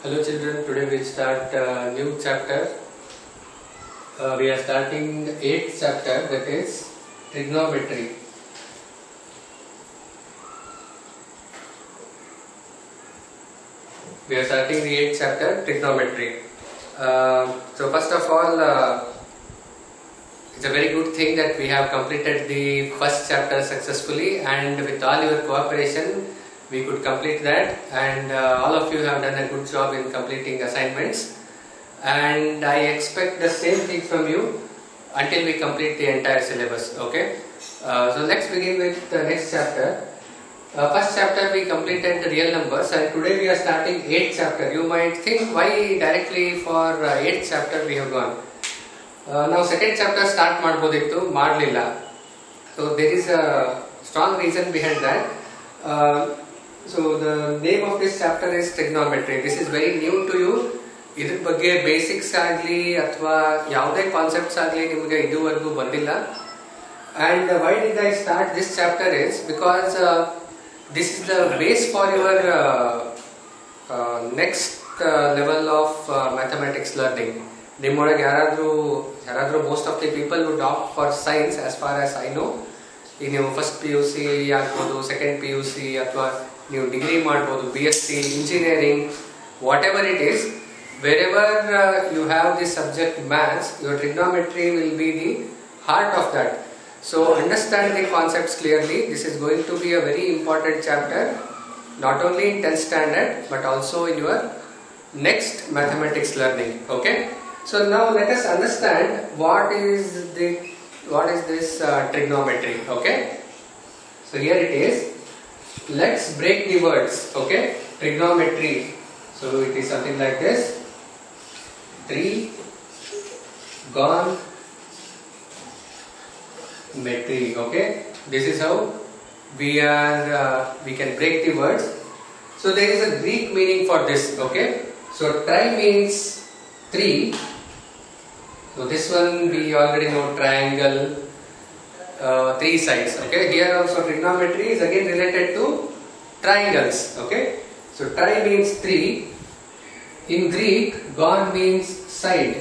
Hello children, today we start a new chapter. We are starting the 8th chapter, that is trigonometry. We are starting the 8th chapter, trigonometry. So first of all, it's a very good thing that we have completed the first chapter successfully, and with all your cooperation we could complete that, and all of you have done a good job in completing assignments, and I expect the same thing from you until we complete the entire syllabus. Okay, so let's begin with the next chapter. First chapter we completed the real numbers, and today we are starting 8th chapter. You might think why directly for 8th chapter we have gone. Now second chapter start ಮಾಡಬಹುದಿತ್ತು, ಮಾಡಲಿಲ್ಲ. So there is a strong reason behind that. So the name of this chapter is trigonometry. This is very new to you. ಇದ್ರ ಬಗ್ಗೆ basics ಆಗಲಿ ಅಥವಾ ಯಾವುದೇ concepts ಆಗಲಿ ನಿಮಗೆ ಇದುವರೆಗೂ ಬಂದಿಲ್ಲ. And why did I start this chapter is because this is the base for your next level of mathematics learning. ನಿಮ್ಮೊಳಗೆ ಯಾರಾದರೂ most of the people would opt for science as far as I know. ಈಗ ನೀವು first PUC ಆಗ್ಬೋದು, second PUC ಅಥವಾ ನೀವು degree ಮಾಡ್ಬೋದು, BSc, engineering, whatever it is, wherever you have the subject maths, your trigonometry will be the heart of that. So understand the concepts clearly. This is going to be a very important chapter, not only in 10th standard but also in your next mathematics learning. Okay, so now let us understand what is this trigonometry. Okay, so here it is. Let's break the words. Okay, trigonometry, so it is something like this: trigonometry. Okay, this is how we can break the words. So there is a Greek meaning for this. Okay, so tri means 3. So this one we already know, triangle, 3 sides. Okay, here also trigonometry is again related to triangles. Okay, so tri means 3. In Greek, gon means side,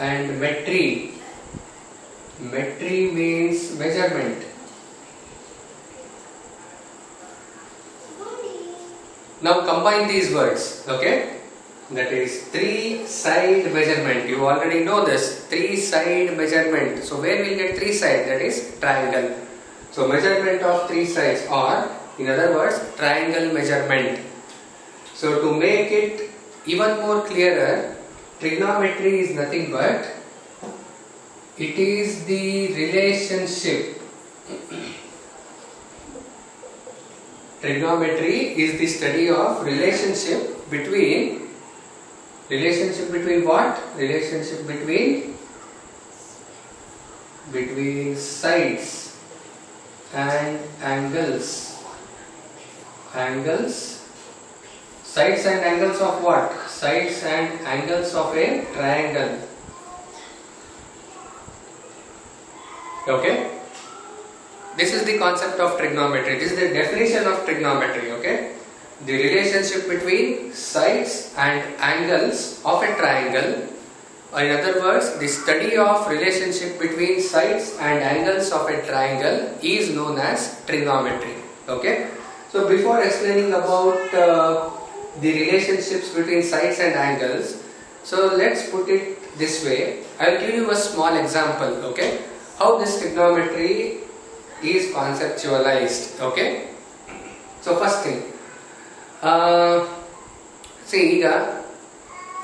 and metry means measurement. Now combine these words. Okay, that is 3 side measurement. You already know this, 3 side measurement. So where we get 3 sides? That is triangle. So measurement of 3 sides, or in other words, triangle measurement. So to make it even more clearer, trigonometry is nothing but it is the relationship. Trigonometry is the study of relationship between what? Relationship between sides and angles. Sides and angles of what? Sides and angles of a triangle. Okay, this is the concept of trigonometry. This is the definition of trigonometry. Okay, the relationship between sides and angles of a triangle, or in other words, the study of relationship between sides and angles of a triangle is known as trigonometry. Okay, so before explaining about the relationships between sides and angles, so let's put it this way. I will give you a small example. Okay, how this trigonometry is conceptualized. Okay, so first thing, see, ಈಗ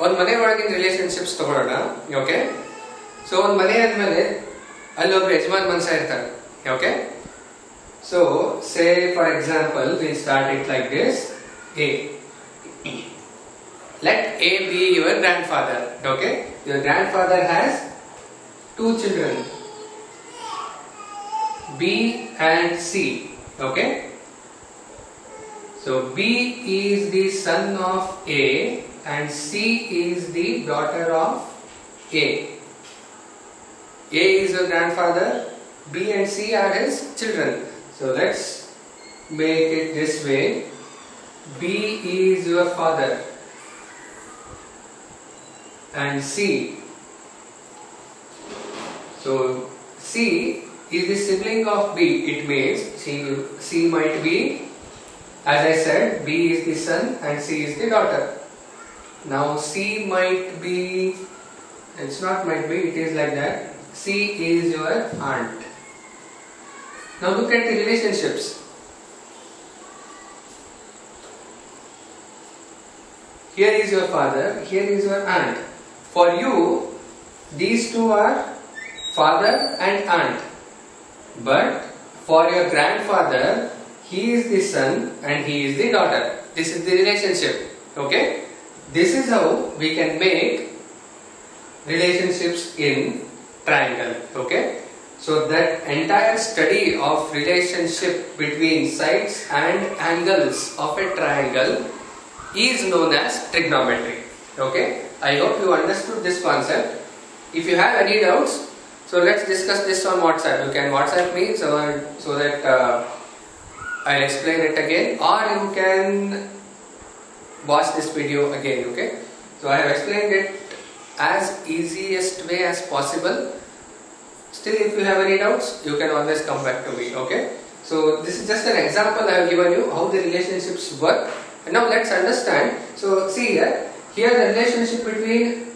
ಒಂದು ಮನೆ ಒಳಗಿನ relationships ತಗೊಳ್ಳೋಣ. Okay, so ಒಂದು ಮನೆ ಆದ್ಮೇಲೆ ಅಲ್ಲೊಬ್ರು ಯಜಮಾನ್ ಮನುಷ್ಯ ಇರ್ತಾರೆ. Okay, so say for example we start it like this: A. Let A be your grandfather. Okay, your grandfather has 2 children, B and C. Okay, so B is the son of A and C is the daughter of A. A is your grandfather, B and C are his children. So let's make it this way. B is your father and C. So C is the sibling of B. It means C might be, as I said, B is the son and C is the daughter. Now C might be, it's not might be, it is like that. C is your aunt. Now look at the relationships. Here is your father, here is your aunt. For you, these two are father and aunt. But for your grandfather, he is the son and he is the daughter. This is the relationship. Okay? This is how we can make relationships in triangle. Okay? So that entire study of relationship between sides and angles of a triangle is known as trigonometry. Okay? I hope you understood this concept. If you have any doubts, so let's discuss this on WhatsApp. You can WhatsApp me so that I'll explain it again, or you can watch this video again. Okay? So I have explained it as easiest way as possible. Still, if you have any doubts, you can always come back to me. Okay? So this is just an example I have given you how the relationships work. And now let's understand. So see here the relationship between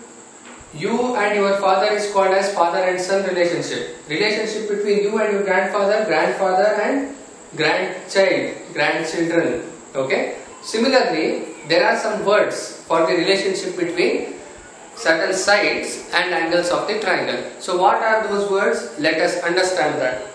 you and your father is called as father and son relationship. Relationship between you and your grandfather, grandfather and grandchildren. Okay. Similarly, there are some words for the relationship between certain sides and angles of the triangle. So what are those words? Let us understand that.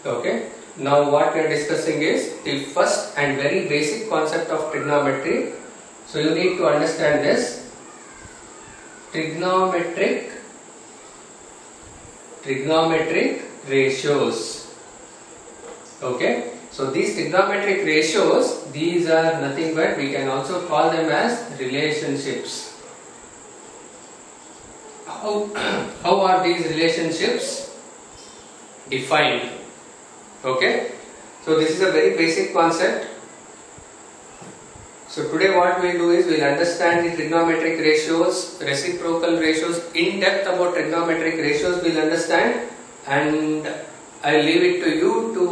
Okay, now what we are discussing is the first and very basic concept of trigonometry. So you need to understand this. Trigonometric ratios. Okay, so these trigonometric ratios, these are nothing but, we can also call them as relationships. How are these relationships defined? Okay, so this is a very basic concept. So today what we will do is we will understand the trigonometric ratios, reciprocal ratios, in depth about trigonometric ratios we will understand, and I will leave it to you to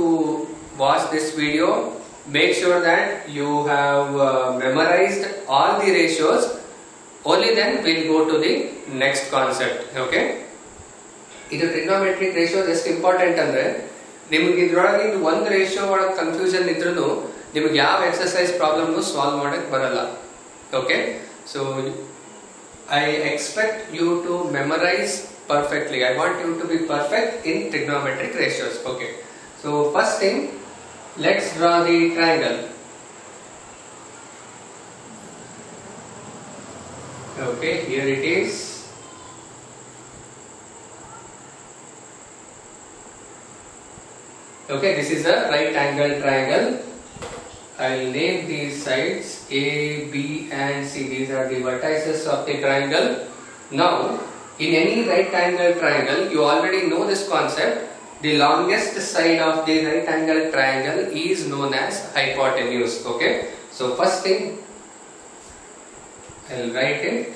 watch this video. Make sure that you have memorized all the ratios, only then we will go to the next concept. Okay, ಇದು trigonometric ratio just important ಅಂದ್ರೆ ನಿಮಗೆ ಇದರೊಳಗೆ ಒಂದು ratio ಒಳಗೆ confusion ಇದ್ರೂ ನಿಮಗೆ ಯಾವ exercise ಪ್ರಾಬ್ಲಮ್ನು solve ಮಾಡಕ್ಕೆ ಬರಲ್ಲ. Okay, so I expect you to memorize perfectly. I want you to be perfect in trigonometric ratios. Okay, so first thing, let's draw the triangle. Okay, here it is. Okay, this is a right angle triangle. I will name these sides A, B and C. These are the vertices of the triangle. Now, in any right angle triangle, you already know this concept. The longest side of the right angle triangle is known as hypotenuse. Okay, so first thing, I will write it.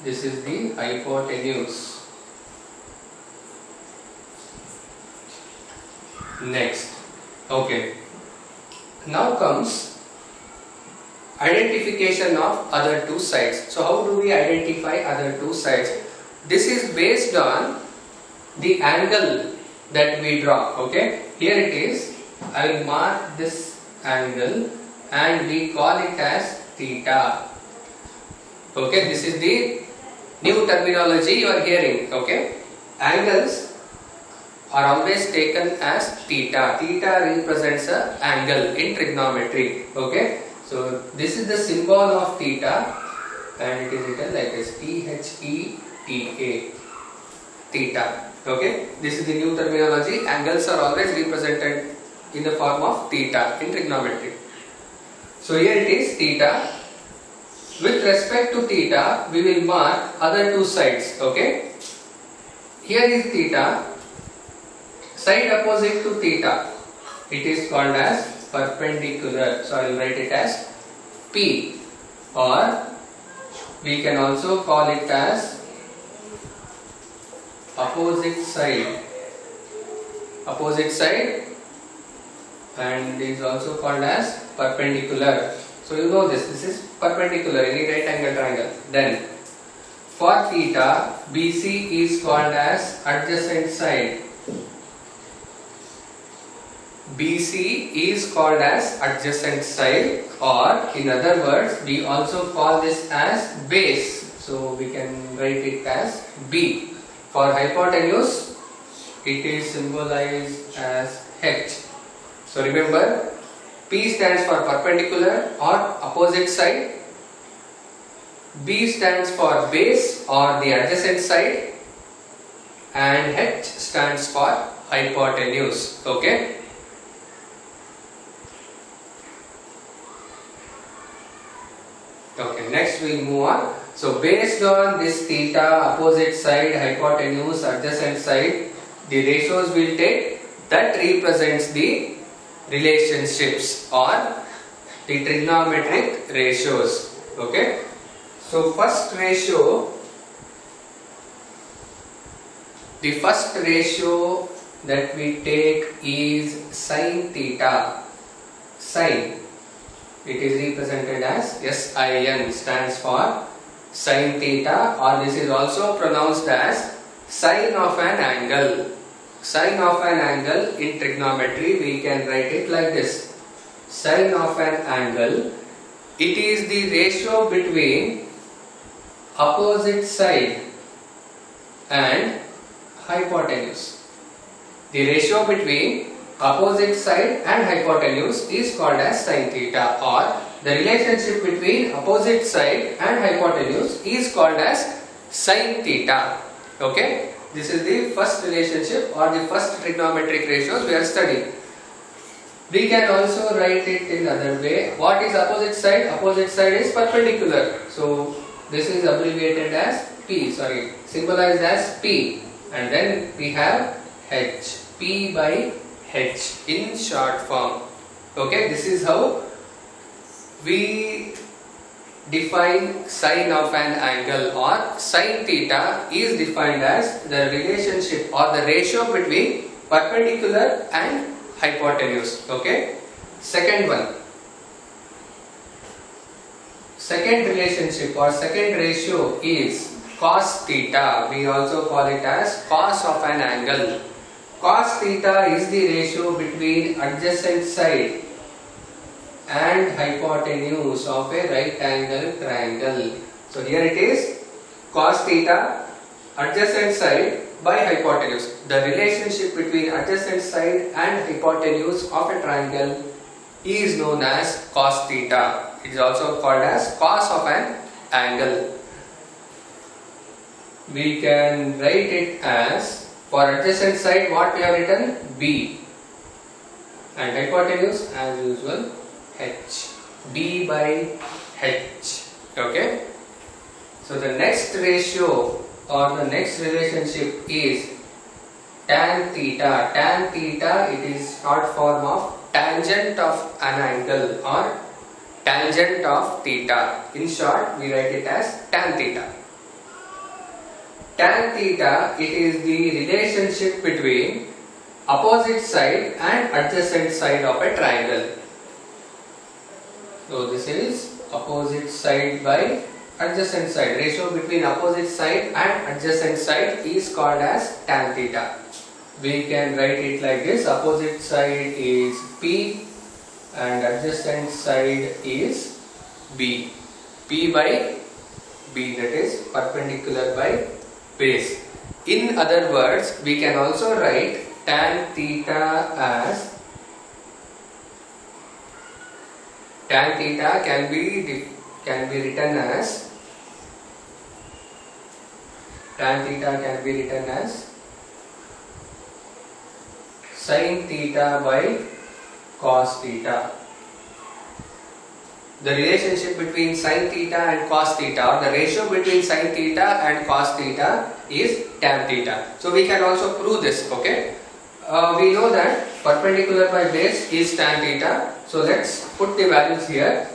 This is the hypotenuse. Next, okay, now comes identification of other two sides. So how do we identify other two sides? This is based on the angle that we draw. Okay, here it is. I will mark this angle and we call it as theta. Okay, this is the new terminology you are hearing. Okay, angles are always taken as theta. Theta represents an angle in trigonometry. Okay, so this is the symbol of theta and it is written like this, THETA, theta. Okay, this is the new terminology. Angles are always represented in the form of theta in trigonometry. So here it is theta. With respect to theta, we will mark other two sides. Okay. Here is theta. Side opposite to theta, it is called as perpendicular. So I will write it as P, or we can also call it as opposite side. Opposite side, and is also called as perpendicular. So you know this is perpendicular, any right angle triangle. Then for theta, BC is called as adjacent side. BC is called as adjacent side, or in other words, we also call this as base. So we can write it as B. For hypotenuse, it is symbolized as H. So remember, P stands for perpendicular or opposite side, B stands for base or the adjacent side, and H stands for hypotenuse. Okay. Okay, next we move on. So based on this theta, opposite side, hypotenuse, adjacent side, the ratios will take that represents the relationships or the trigonometric ratios. Okay. So first ratio, the first ratio that we take is sin theta. Sin, it is represented as SIN, stands for sin theta, or this is also pronounced as sine of an angle. Sine of an angle in trigonometry, we can write it like this. Sine of an angle, it is the ratio between opposite side and hypotenuse. The ratio between opposite side and hypotenuse is called as sin theta, or the relationship between opposite side and hypotenuse is called as sin theta. Okay, this is the first relationship or the first trigonometric ratios we are studying. We can also write it in other way. What is opposite side? Opposite side is perpendicular. So this is abbreviated as P, symbolized as P, and then we have H, P by H in short form. Okay, this is how we define sine of an angle, or sin theta is defined as the relationship or the ratio between perpendicular and hypotenuse. Okay, second one. Second relationship or second ratio is cos theta. We also call it as cos of an angle. Cos theta is the ratio between adjacent side and hypotenuse of a right angle triangle. So here it is cos theta, adjacent side by hypotenuse. The relationship between adjacent side and hypotenuse of a triangle is known as cos theta. It is also called as cos of an angle. We can write it as, for adjacent side what we have written, B, and hypotenuse as usual H, B by H. Okay. So the next ratio or the next relationship is tan theta. Tan theta, it is short form of tangent of an angle or tangent of theta. In short, we write it as tan theta. Tan theta, it is the relationship between opposite side and adjacent side of a triangle. So this is opposite side by adjacent side. Ratio between opposite side and adjacent side is called as tan theta. We can write it like this. Opposite side is P and adjacent side is B. P by B, that is perpendicular by base. In other words, we can also write tan theta as, tan theta can be written as, tan theta can be written as sin theta by cos theta. the relationship between sin theta and cos theta, or the ratio between sin theta and cos theta is tan theta. So we can also prove this, okay. We know that perpendicular by base is tan theta. So let's put the values here.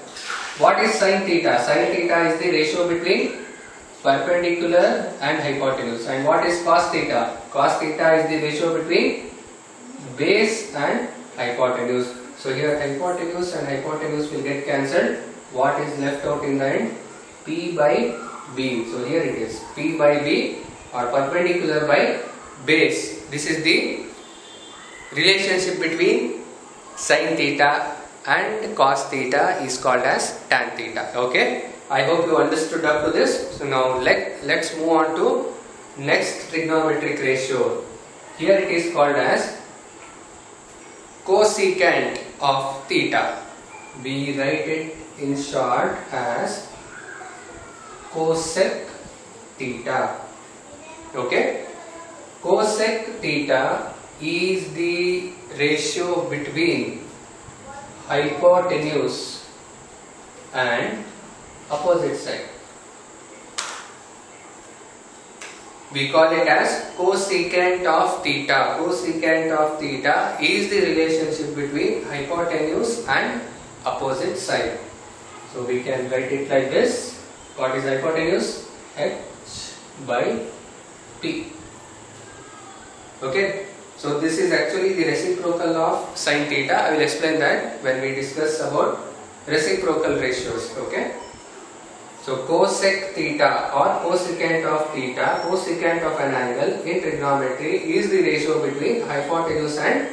What is sin theta? Sin theta is the ratio between perpendicular and hypotenuse. And what is cos theta? Cos theta is the ratio between base and hypotenuse. So here hypotenuse and hypotenuse will get cancelled. What is left out in the end? P by B. So here it is P by B, or perpendicular by base. This is the relationship between sin theta and cos theta is called as tan theta. Okay. I hope you understood up to this. So now let's move on to next trigonometric ratio. Here it is called as cosecant of theta. We write it in short as cosec theta. Okay. Cosec theta is the ratio between hypotenuse and opposite side. We call it as cosecant of theta. Cosecant of theta is the relationship between hypotenuse and opposite side. So we can write it like this. What is hypotenuse? H by P. Okay. So this is actually the reciprocal of sin theta. I will explain that when we discuss about reciprocal ratios. Okay. So cosec theta or cosecant of theta, cosecant of an angle in trigonometry is the ratio between hypotenuse and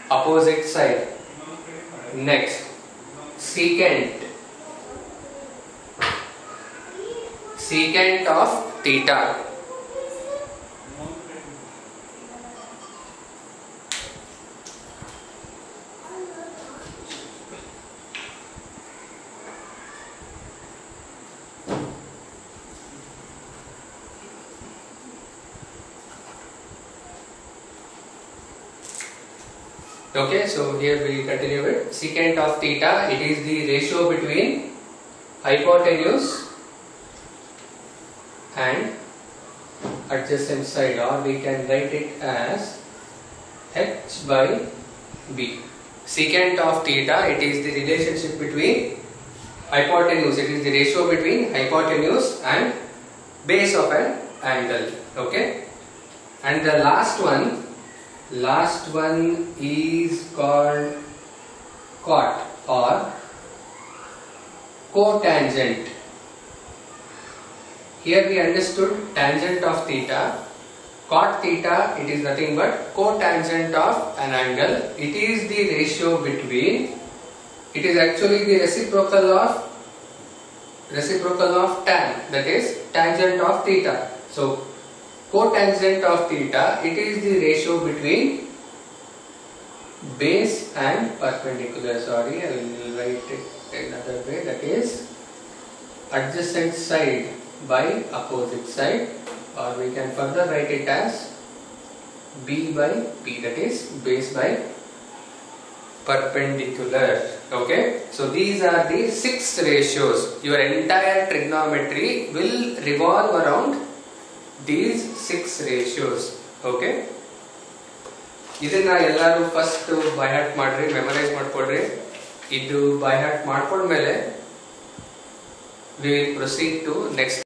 opposite side. Next, secant. Secant of theta. Okay, so here we continue with secant of theta. It is the ratio between hypotenuse and adjacent side, or we can write it as h by b. Secant of theta, it is the relationship between hypotenuse, it is the ratio between hypotenuse and base of an angle. Okay, and the last one is called cot or cotangent. Here we understood tangent of theta. Cot theta, it is nothing but cotangent of an angle. It is the ratio between, it is actually the reciprocal of tan, that is tangent of theta. So cotangent of theta, it is the ratio between base and perpendicular. Sorry, I will write it another way, that is adjacent side by opposite side, or we can further write it as B by P, that is base by perpendicular. Okay, so these are the 6 ratios. Your entire trigonometry will revolve around these 6 ratios. Okay, ಇದನ್ನ ಎಲ್ಲರೂ first by heart ಮಾಡ್ರಿ, memorise ಮಾಡ್ಕೊಡ್ರಿ. ಇದು by heart ಮಾಡ್ಕೊಂಡ್ಮೇಲೆ we will proceed to next